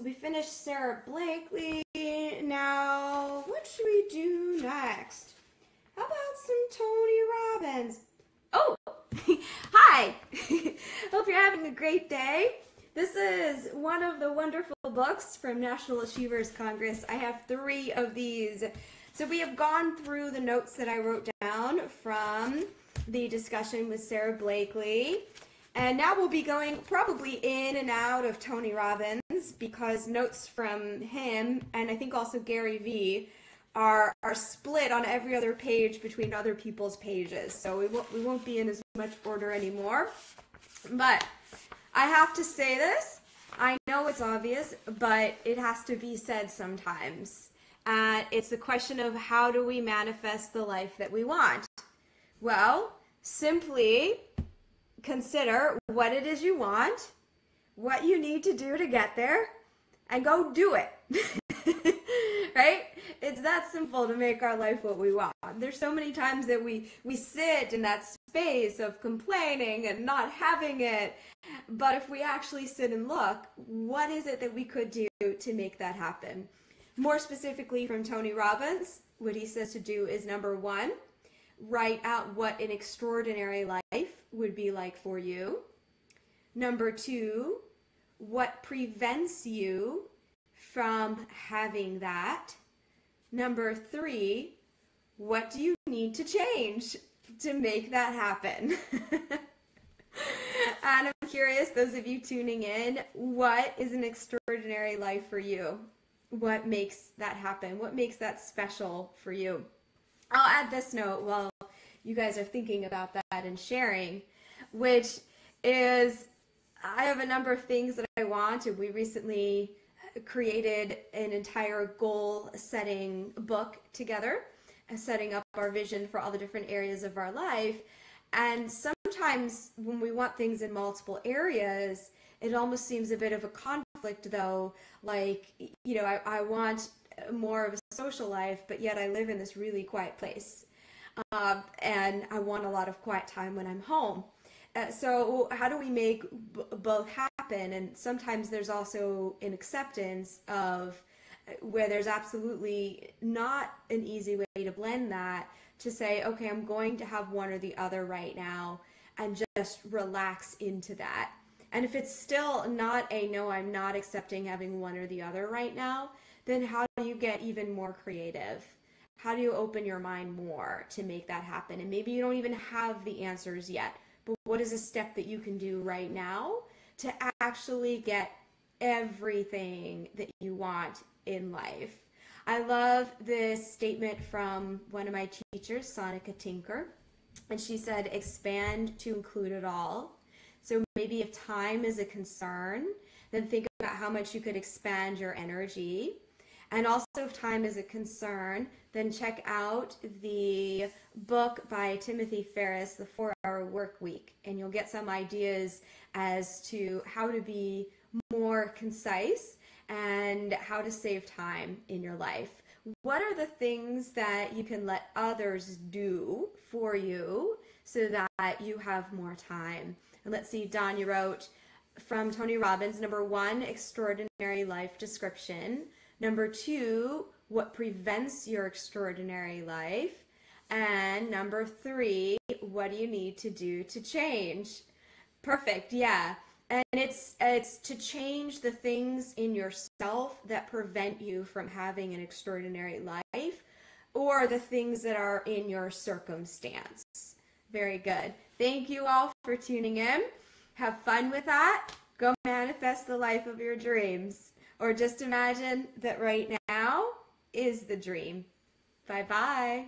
we finished Sara Blakely. Now, what should we do next? How about some Tony Robbins? Oh, hi. Hope you're having a great day. This is one of the wonderful books from National Achievers Congress. I have 3 of these. So we have gone through the notes that I wrote down from the discussion with Sara Blakely. And now we'll be going probably in and out of Tony Robbins because notes from him and I think also Gary Vee are split on every other page between other people's pages. So we won't be in as much order anymore. But I have to say this. I know it's obvious, but it has to be said sometimes. And it's the question of how do we manifest the life that we want? Well, simply consider what it is you want, what you need to do to get there, and go do it. Right? It's that simple to make our life what we want. There's so many times that we sit in that space of complaining and not having it. But if we actually sit and look, what is it that we could do to make that happen? More specifically from Tony Robbins, what he says to do is number 1, write out what an extraordinary life would be like for you. Number 2, what prevents you from having that. Number 3, what do you need to change to make that happen? And I'm curious, those of you tuning in, what is an extraordinary life for you? What makes that happen? What makes that special for you? I'll add this note while you guys are thinking about that and sharing, which is I have a number of things that I want, and we recently created an entire goal setting book together, setting up our vision for all the different areas of our life. And sometimes when we want things in multiple areas, it almost seems a bit of a conflict though, like, you know, I want more of a social life, but yet I live in this really quiet place. And I want a lot of quiet time when I'm home. So how do we make both happen? And sometimes there's also an acceptance of where there's absolutely not an easy way to blend that, to say, okay, I'm going to have one or the other right now, and just relax into that. And if it's still not a no, I'm not accepting having one or the other right now, then how do you get even more creative? How do you open your mind more to make that happen? And maybe you don't even have the answers yet, but what is a step that you can do right now to actually get everything that you want in life? I love this statement from one of my teachers, Sonica Tinker, and she said, expand to include it all. So maybe if time is a concern, then think about how much you could expand your energy. And also if time is a concern, then check out the book by Timothy Ferriss, The 4-Hour Work Week, and you'll get some ideas as to how to be more concise and how to save time in your life. What are the things that you can let others do for you so that you have more time? And let's see, Don, you wrote from Tony Robbins, number 1, extraordinary life description. Number 2, what prevents your extraordinary life? And number 3, what do you need to do to change? Perfect, yeah. And it's to change the things in yourself that prevent you from having an extraordinary life, or the things that are in your circumstance. Very good. Thank you all for tuning in. Have fun with that. Go manifest the life of your dreams. Or just imagine that right now is the dream. Bye-bye.